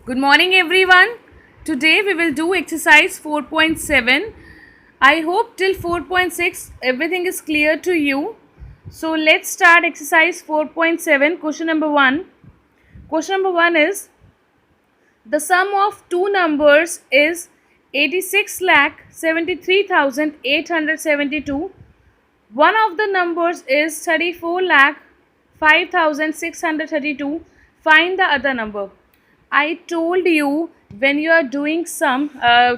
Good morning, everyone. Today we will do exercise 4.7. I hope till 4.6 everything is clear to you. So let's start exercise 4.7. Question number 1. Question number 1 is the sum of two numbers is 86,73,872. One of the numbers is 34,05,632. Find the other number. I told you when you are doing sum,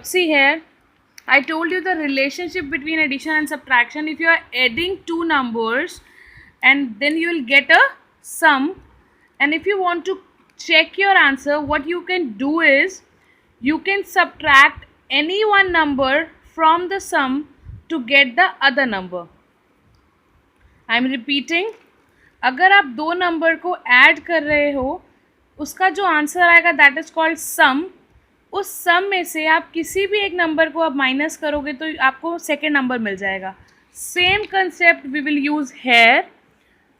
see here, I told you the relationship between addition and subtraction. If you are adding two numbers and then you will get a sum, and if you want to check your answer, what you can do is you can subtract any one number from the sum to get the other number. I am repeating, अगर आप दो number को add कर रहे हो, उसका जो answer आएगा दैट इज़ कॉल्ड सम. उस सम में से आप किसी भी एक नंबर को आप माइनस करोगे तो आपको सेकेंड नंबर मिल जाएगा. Same concept we will use here.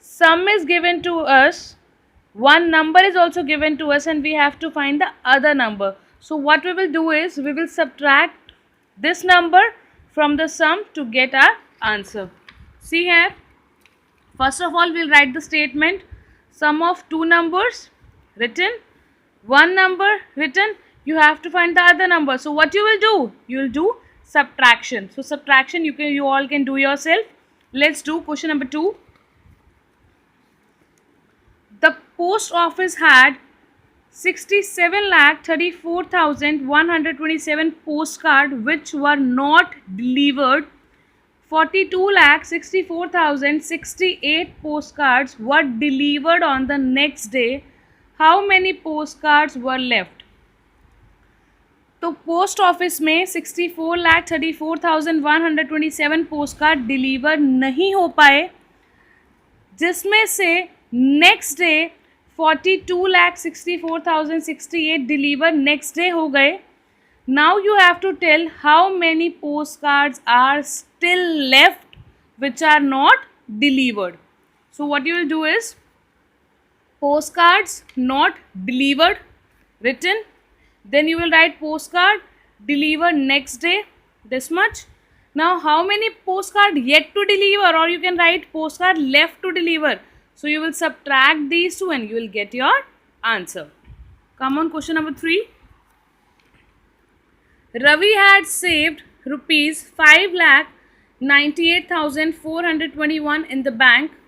Sum is given to us, one number is also given to us and we have to find the other number. So what we will do is we will subtract this number from the sum to get our answer. See here, first of all we'll write the statement. Sum of two numbers written, one number written, you have to find the other number. So what you will do, you will do subtraction. So subtraction you all can do yourself. Let's do question number 2. The post office had 67,34,127 postcards which were not delivered. 42,64,068 postcards were delivered on the next day. How many postcards were left? तो post office में 64,34,127 postcard deliver नहीं हो पाए, जिसमें से next day 42,64,068 deliver next day हो गए. Now you have to tell how many post cards are still left which are not delivered. So what you will do is post cards not delivered written, then you will write postcard delivered next day, this much. Now how many postcard yet to deliver, or you can write postcard left to deliver. So you will subtract these two and you will get your answer. Come on, question number 3. Ravi had saved rupees 5,98,421 in the bank.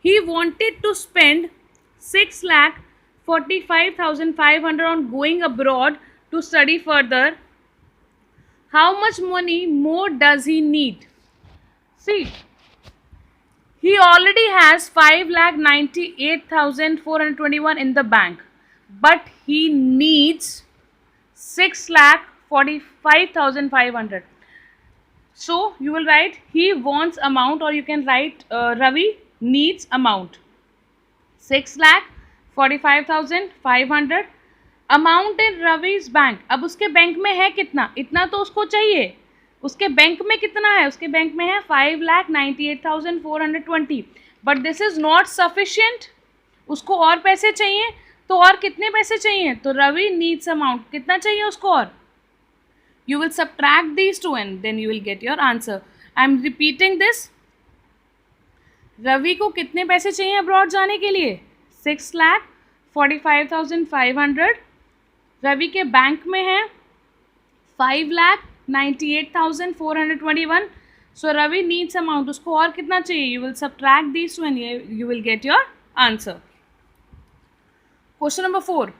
He wanted to spend 6,45,500 on going abroad to study further. How much money more does he need? See, he already has 5,98,421 in the bank, but he needs 6,45,500. So you will write he wants amount, or you can write Ravi needs amount. 6,45,500 amount in Ravi's bank. अब उसके bank में है कितना, इतना तो उसको चाहिए. उसके बैंक में कितना है, उसके बैंक में है 5,98,420. But this is not sufficient. उसको और पैसे चाहिए. तो और कितने पैसे चाहिए, तो रवि नीड्स अमाउंट कितना चाहिए उसको और. You will subtract these two and then you will get your answer. I am repeating this. Ravi को कितने पैसे चाहिए अब्रॉड जाने के लिए, 6,45,500. रवि के बैंक में है 5,98,421. सो रवि नीड्स अमाउंट, उसको और कितना चाहिए. You will subtract these two and you will get your answer. Question number 4.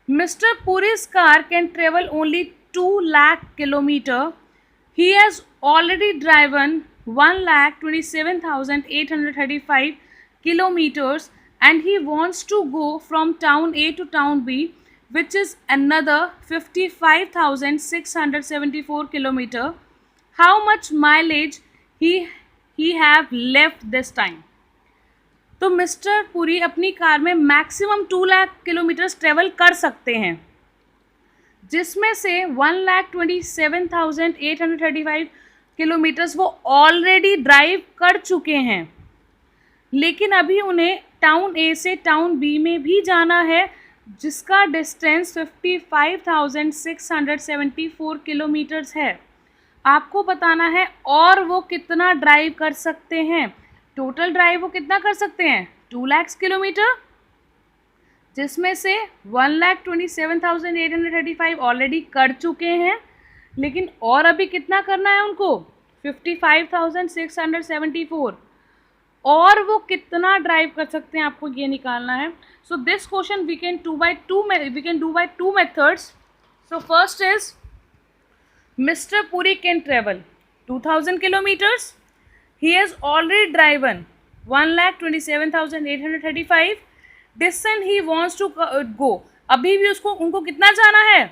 Mister Puri's car can travel only 2 lakh kilometer. He has already driven 1,27,835 kilometers and he wants to go from town A to town B, which is another 55,674 kilometer. How much mileage he have left this time? तो mister Puri अपनी car में maximum 2 lakh kilometres travel कर सकते हैं, जिसमें से 1,27,835 kilometres वो already drive कर चुके हैं. लेकिन अभी उन्हें टाउन ए से टाउन बी में भी जाना है, जिसका डिस्टेंस 55,674 किलोमीटर्स है। आपको बताना है और वो कितना ड्राइव कर सकते हैं। टोटल ड्राइव वो कितना कर सकते हैं, 2 लाख किलोमीटर, जिसमें से 1,27,835 ऑलरेडी कर चुके हैं, लेकिन और अभी कितना करना है उनको, 55,674, और वो कितना ड्राइव कर सकते हैं आपको ये निकालना है। So this question we can do by two methods. So first is Mr. Puri can travel 2,000 kilometers. He has already driven 1,27,835. Distance he wants to go. अभी भी उनको कितना जाना है,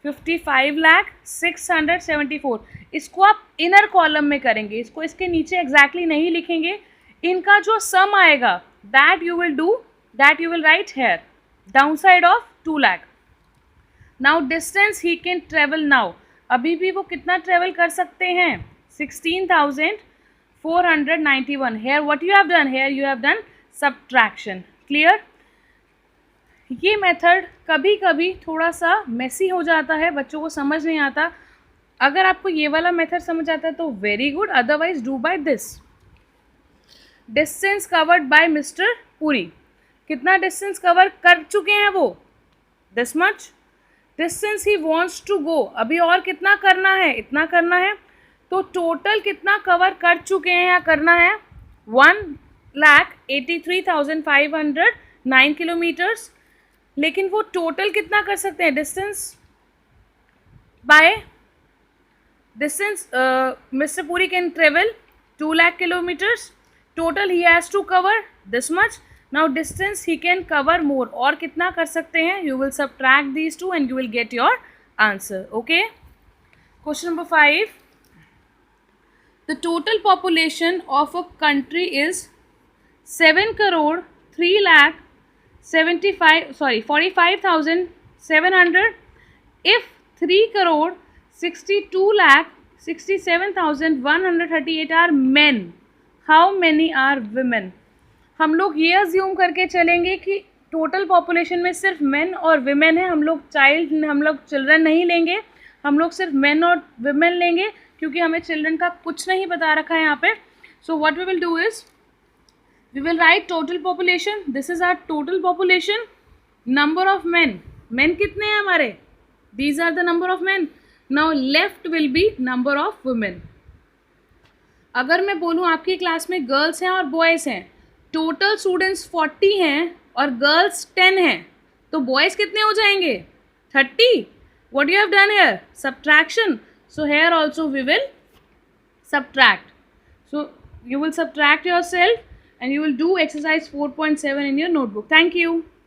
55,674. इसको आप इनर कॉलम में करेंगे, इसको इसके नीचे एग्जैक्टली नहीं लिखेंगे। इनका जो सम आएगा that you will write here down side of 2 lakh. Now distance he can travel now, अभी भी वो कितना ट्रेवल कर सकते हैं, 16,491. Here what you have done, here you have done subtraction. Clear. ये मेथड कभी कभी थोड़ा सा मेसी हो जाता है, बच्चों को समझ नहीं आता. अगर आपको ये वाला मेथड समझ आता है तो very good, otherwise do by this. Distance covered by mister Puri, कितना डिस्टेंस कवर कर चुके हैं वो, this much. Distance he wants to go, अभी और कितना करना है, इतना करना है. तो टोटल कितना कवर कर चुके हैं या करना है, 1,83,509 किलोमीटर्स. लेकिन वो टोटल कितना कर सकते हैं, distance mister Puri can travel 2 lakh kilometres. Total he has to cover this much. Now distance he can cover more, और कितना कर सकते हैं, you will subtract these two and you will get your answer. Okay. Question number 5. The total population of a country is 45,700. If 3,62,67,138 are men, how many are women? हम लोग ये assume करके चलेंगे कि टोटल पॉपुलेशन में सिर्फ main और women है, हम लोग चिल्ड्रन नहीं लेंगे, हम लोग सिर्फ मेन और विमेन लेंगे, क्योंकि हमें चिल्ड्रन का कुछ नहीं बता रखा है यहाँ पे. So what we will do is we will write total population. This is our total population. Number of men कितने हैं हमारे, these are the number of men. Now left will be number of women. अगर मैं बोलूँ आपकी class में girls हैं और बॉयज़ हैं, टोटल स्टूडेंट्स 40 हैं और गर्ल्स 10 हैं, तो बॉयज़ कितने हो जाएंगे, 30. What you have done here, subtraction. So here also we will subtract. So you will subtract yourself and you will do exercise 4.7 in your notebook. Thank you.